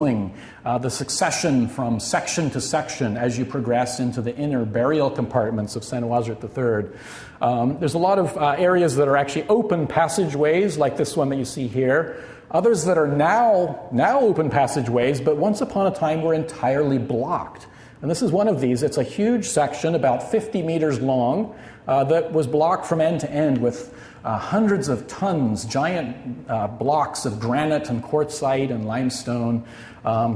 the succession from section to section as you progress into the inner burial compartments of Senwosret III. There's a lot of areas that are actually open passageways, like this one that you see here. Others that are now open passageways, but once upon a time were entirely blocked. And this is one of these. It's a huge section, about 50 meters long, that was blocked from end to end with hundreds of tons, giant blocks of granite and quartzite and limestone,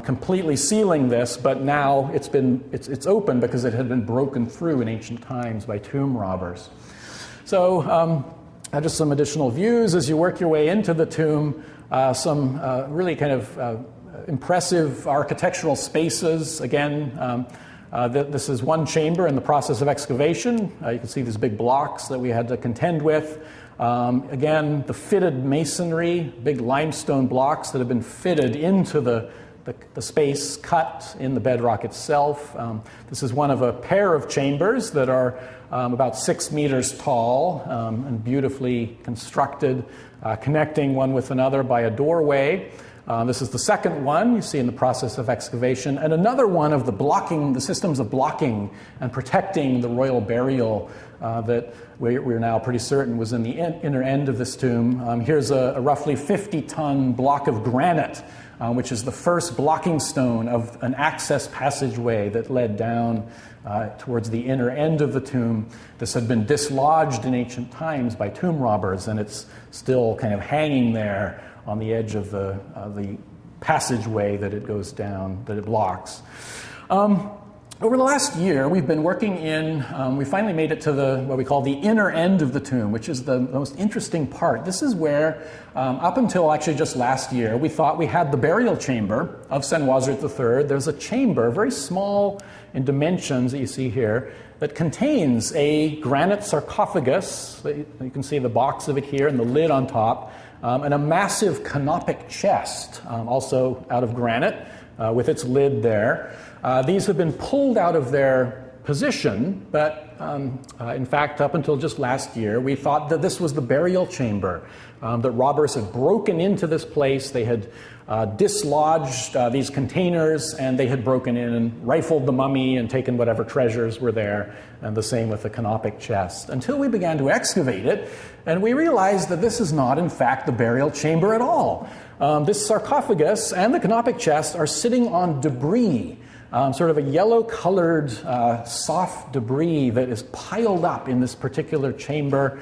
completely sealing this. But now it's open because it had been broken through in ancient times by tomb robbers. So just some additional views as you work your way into the tomb. Some really kind of impressive architectural spaces. Again, this is one chamber in the process of excavation. You can see these big blocks that we had to contend with. Again, the fitted masonry, big limestone blocks that have been fitted into the space cut in the bedrock itself. This is one of a pair of chambers that are about 6 meters tall and beautifully constructed, connecting one with another by a doorway. This is the second one you see in the process of excavation, and another one of the systems of blocking and protecting the royal burial that we're now pretty certain was in the inner end of this tomb. Here's a roughly 50-ton block of granite, which is the first blocking stone of an access passageway that led down towards the inner end of the tomb. This had been dislodged in ancient times by tomb robbers, and it's still kind of hanging there on the edge of the passageway that it goes down, that it blocks. Over the last year, we've been working we finally made it to what we call the inner end of the tomb, which is the most interesting part. This is where, up until actually just last year, we thought we had the burial chamber of Senwosret III. There's a chamber, very small in dimensions that you see here, that contains a granite sarcophagus. You can see the box of it here and the lid on top, and a massive canopic chest, also out of granite, with its lid there. These have been pulled out of their position, but in fact, up until just last year, we thought that this was the burial chamber, that robbers had broken into this place. They had dislodged these containers, and they had broken in and rifled the mummy and taken whatever treasures were there, and the same with the canopic chest, until we began to excavate it, and we realized that this is not, in fact, the burial chamber at all. This sarcophagus and the canopic chest are sitting on debris, sort of a yellow-colored, soft debris that is piled up in this particular chamber.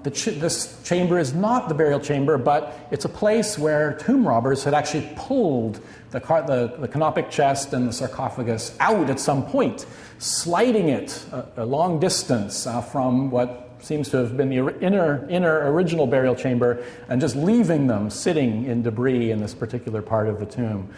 This chamber is not the burial chamber, but it's a place where tomb robbers had actually pulled the canopic chest and the sarcophagus out at some point, sliding it a long distance from what seems to have been the inner original burial chamber, and just leaving them sitting in debris in this particular part of the tomb.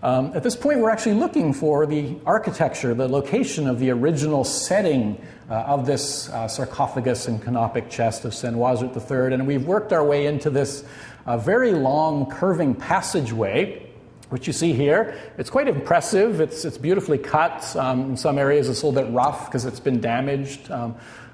At this point, we're actually looking for the architecture, the location of the original setting of this sarcophagus and canopic chest of Senwosret III, and we've worked our way into this very long curving passageway, which you see here. It's quite impressive. It's beautifully cut. In some areas it's a little bit rough because it's been damaged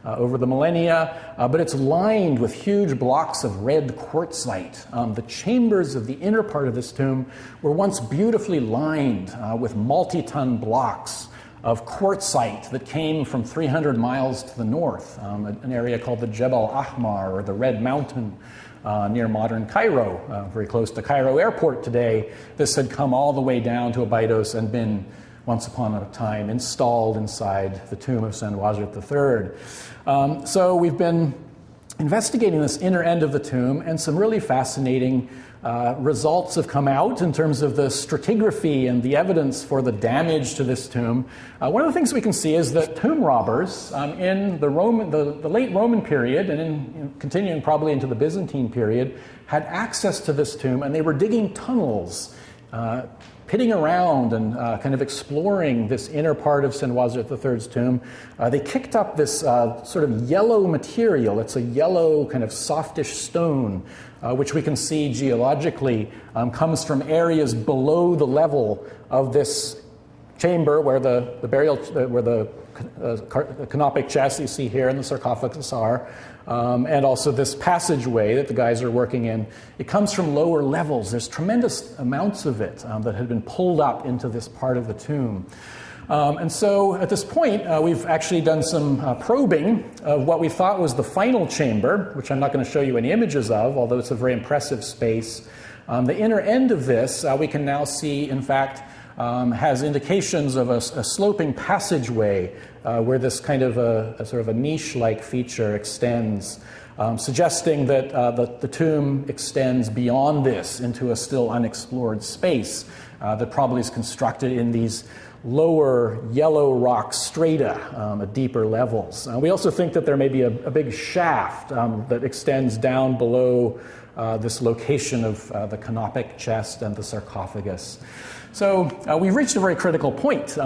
over the millennia, but it's lined with huge blocks of red quartzite. The chambers of the inner part of this tomb were once beautifully lined with multi-ton blocks of quartzite that came from 300 miles to the north, an area called the Jebel Ahmar, or the Red Mountain, near modern Cairo, very close to Cairo Airport today. This had come all the way down to Abydos and been, once upon a time, installed inside the tomb of Senwosret III. So we've been investigating this inner end of the tomb, and some really fascinating results have come out in terms of the stratigraphy and the evidence for the damage to this tomb. One of the things we can see is that tomb robbers in the late Roman period, and continuing probably into the Byzantine period, had access to this tomb, and they were digging tunnels, pitting around and kind of exploring this inner part of Senwosret III's tomb. They kicked up this sort of yellow material. It's a yellow kind of softish stone, which we can see geologically comes from areas below the level of this chamber where the canopic chest you see here in the sarcophagus are, and also this passageway that the guys are working in. It comes from lower levels. There's tremendous amounts of it that had been pulled up into this part of the tomb. And so at this point, we've actually done some probing of what we thought was the final chamber, which I'm not going to show you any images of, although it's a very impressive space. The inner end of this, we can now see, in fact, has indications of a sloping passageway where this kind of a sort of a niche-like feature extends, suggesting that the tomb extends beyond this into a still unexplored space that probably is constructed in these lower yellow rock strata at deeper levels. We also think that there may be a big shaft that extends down below this location of the canopic chest and the sarcophagus. So we've reached a very critical point.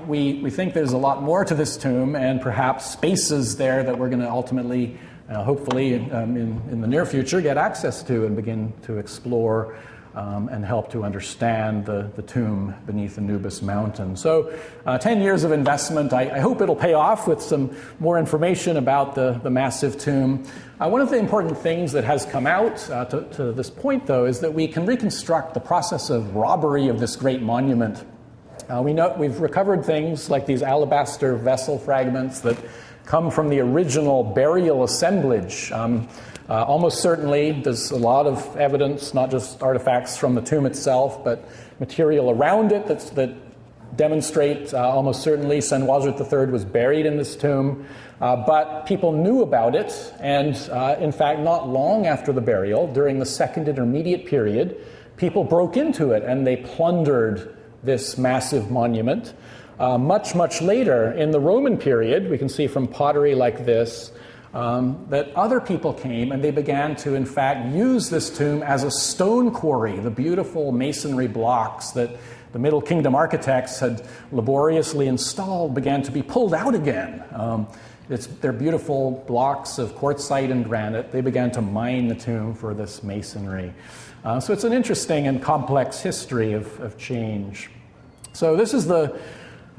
We think there's a lot more to this tomb, and perhaps spaces there that we're going to ultimately, hopefully in the near future, get access to and begin to explore and help to understand the tomb beneath Anubis mountain. So 10 years of investment. I hope it'll pay off with some more information about the massive tomb. One of the important things that has come out to this point, though, is that we can reconstruct the process of robbery of this great monument. We know we've recovered things like these alabaster vessel fragments that come from the original burial assemblage. Almost certainly, there's a lot of evidence, not just artifacts from the tomb itself, but material around it that demonstrate almost certainly Senwosret III was buried in this tomb. But people knew about it, and in fact, not long after the burial, during the Second Intermediate period, people broke into it and they plundered this massive monument. Much, much later, in the Roman period, we can see from pottery like this, that other people came and they began to, in fact, use this tomb as a stone quarry. The beautiful masonry blocks that the Middle Kingdom architects had laboriously installed began to be pulled out again. They're beautiful blocks of quartzite and granite. They began to mine the tomb for this masonry. So it's an interesting and complex history of change. So this is the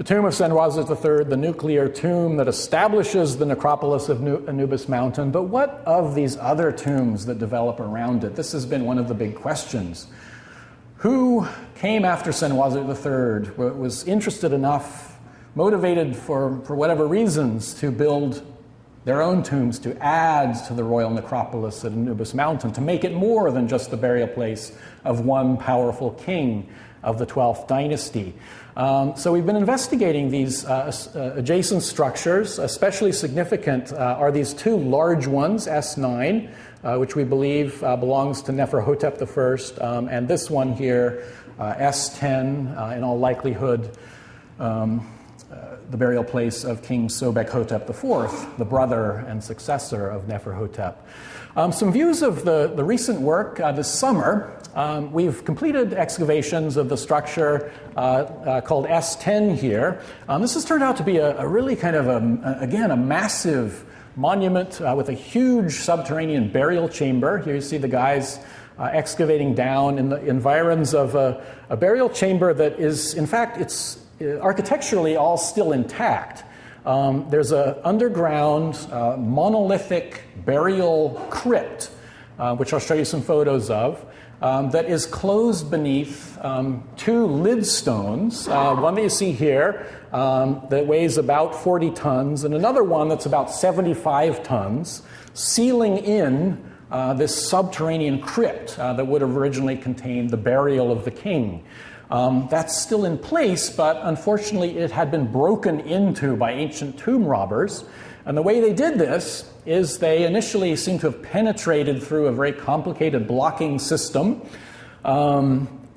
tomb of Senwosret III, the nuclear tomb that establishes the necropolis of Anubis mountain. But what of these other tombs that develop around it? This has been one of the big questions. Who came after Senwosret III, was interested enough, motivated for whatever reasons, to build their own tombs, to add to the royal necropolis at Anubis mountain, to make it more than just the burial place of one powerful king of the 12th dynasty. So we've been investigating these adjacent structures. Especially significant are these two large ones, S9, which we believe belongs to Neferhotep I, and this one here, S10, in all likelihood, the burial place of King Sobek-Hotep IV, the brother and successor of Neferhotep. Some views of the recent work this summer. We've completed excavations of the structure called S10 here. This has turned out to be a really kind of, a massive monument with a huge subterranean burial chamber. Here you see the guys excavating down in the environs of a burial chamber that is, in fact, it's architecturally all still intact. There's an underground monolithic burial crypt, which I'll show you some photos of, that is closed beneath two lid stones, one that you see here that weighs about 40 tons, and another one that's about 75 tons, sealing in this subterranean crypt that would have originally contained the burial of the king. That's still in place, but unfortunately it had been broken into by ancient tomb robbers. And the way they did this is they initially seem to have penetrated through a very complicated blocking system,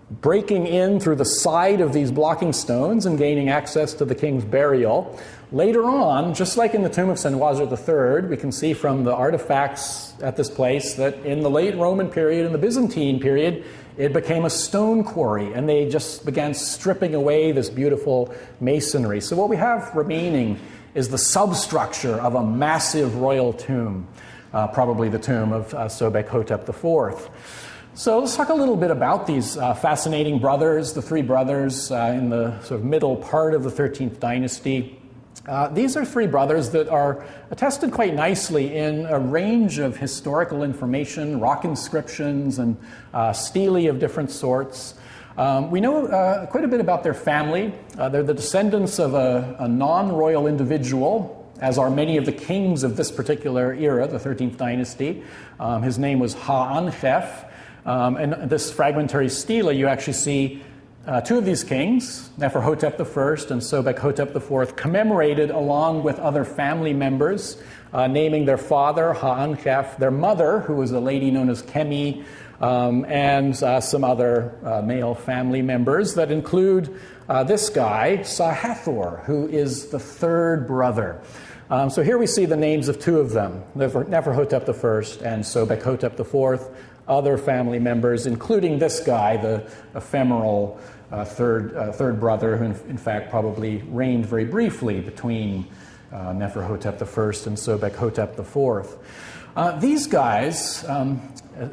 breaking in through the side of these blocking stones and gaining access to the king's burial. Later on, just like in the tomb of Senwosret III, we can see from the artifacts at this place that in the late Roman period and the Byzantine period, it became a stone quarry, and they just began stripping away this beautiful masonry. So what we have remaining is the substructure of a massive royal tomb, probably the tomb of Sobek-Hotep IV. So let's talk a little bit about these fascinating brothers, the three brothers in the sort of middle part of the 13th dynasty. These are three brothers that are attested quite nicely in a range of historical information, rock inscriptions, and stelae of different sorts. We know quite a bit about their family. They're the descendants of a non-royal individual, as are many of the kings of this particular era, the 13th dynasty. His name was Ha-Anchef. And this fragmentary stela, you actually see two of these kings, Neferhotep I and Sobek-Hotep IV, commemorated along with other family members, naming their father, Ha-Anchef, their mother, who was a lady known as Kemi, and some other male family members that include this guy, Sahathor, who is the third brother. So here we see the names of two of them, Neferhotep I and Sobek-Hotep IV, other family members, including this guy, the ephemeral third brother, who in fact probably reigned very briefly between Neferhotep I and Sobek-Hotep IV. These guys,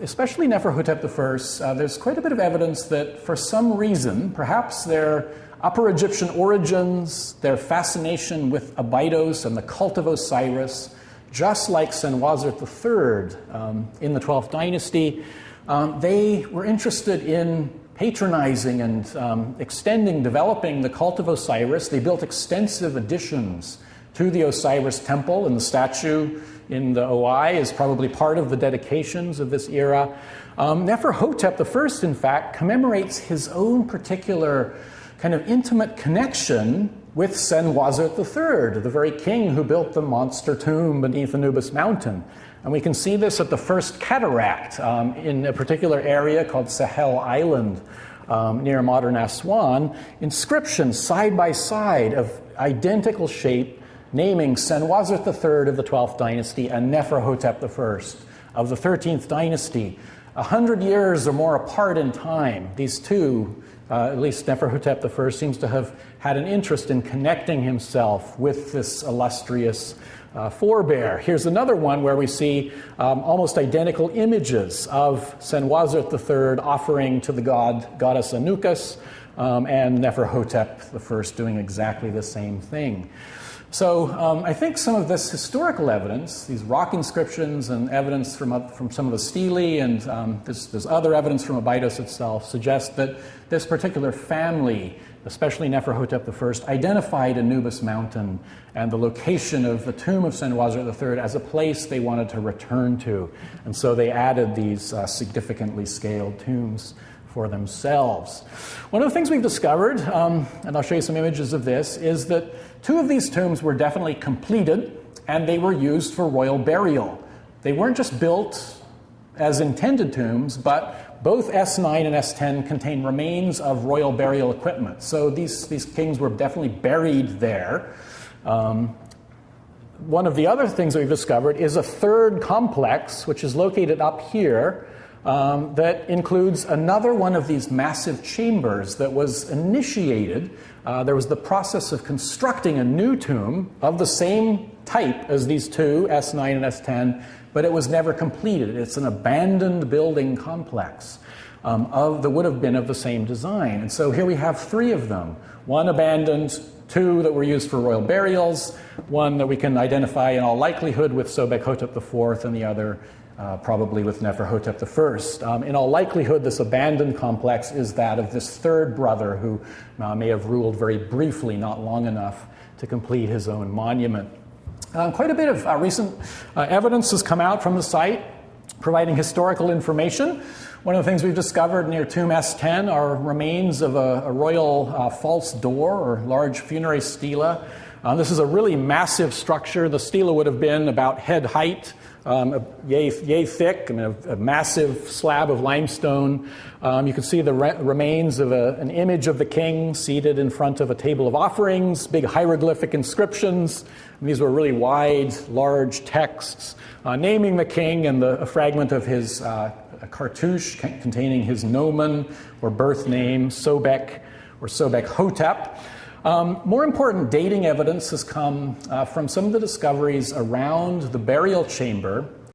especially Neferhotep I, there's quite a bit of evidence that for some reason, perhaps their Upper Egyptian origins, their fascination with Abydos and the cult of Osiris, just like Senwosret III in the 12th dynasty, they were interested in patronizing and extending, developing the cult of Osiris. They built extensive additions to the Osiris temple, and the statue in the OI is probably part of the dedications of this era. Neferhotep I, in fact, commemorates his own particular kind of intimate connection with Senwosret III, the very king who built the monster tomb beneath Anubis mountain. And we can see this at the first cataract in a particular area called Sahel Island near modern Aswan. Inscriptions side by side of identical shape naming Senwosret III of the 12th dynasty and Neferhotep I of the 13th dynasty. 100 years or more apart in time, these two, at least Neferhotep I, seems to have had an interest in connecting himself with this illustrious forebear. Here's another one where we see almost identical images of Senwosret III offering to the goddess Anubis, and Neferhotep I doing exactly the same thing. So I think some of this historical evidence, these rock inscriptions and evidence from some of the stelae, and there's other evidence from Abydos itself, suggest that this particular family, especially Neferhotep I, identified Anubis mountain and the location of the tomb of Senwosret III as a place they wanted to return to. And so they added these significantly scaled tombs for themselves. One of the things we've discovered, and I'll show you some images of this, is that two of these tombs were definitely completed and they were used for royal burial. They weren't just built as intended tombs, but both S9 and S10 contain remains of royal burial equipment. So these kings were definitely buried there. One of the other things that we've discovered is a third complex, which is located up here, that includes another one of these massive chambers that was initiated. There was the process of constructing a new tomb of the same type as these two, S9 and S10, but it was never completed. It's an abandoned building complex that would have been of the same design. And so here we have three of them. One abandoned, two that were used for royal burials, one that we can identify in all likelihood with Sobek-Hotep IV, and the other probably with Neferhotep I. In all likelihood, this abandoned complex is that of this third brother who may have ruled very briefly, not long enough to complete his own monument. Quite a bit of recent evidence has come out from the site providing historical information. One of the things we've discovered near Tomb S10 are remains of a royal false door or large funerary stela. This is a really massive structure. The stela would have been about head height, yay thick, a massive slab of limestone. You can see the remains of an image of the king seated in front of a table of offerings, big hieroglyphic inscriptions. And these were really wide, large texts naming the king and a fragment of his cartouche containing his nomen or birth name, Sobek or Sobek-Hotep. More important dating evidence has come from some of the discoveries around the burial chamber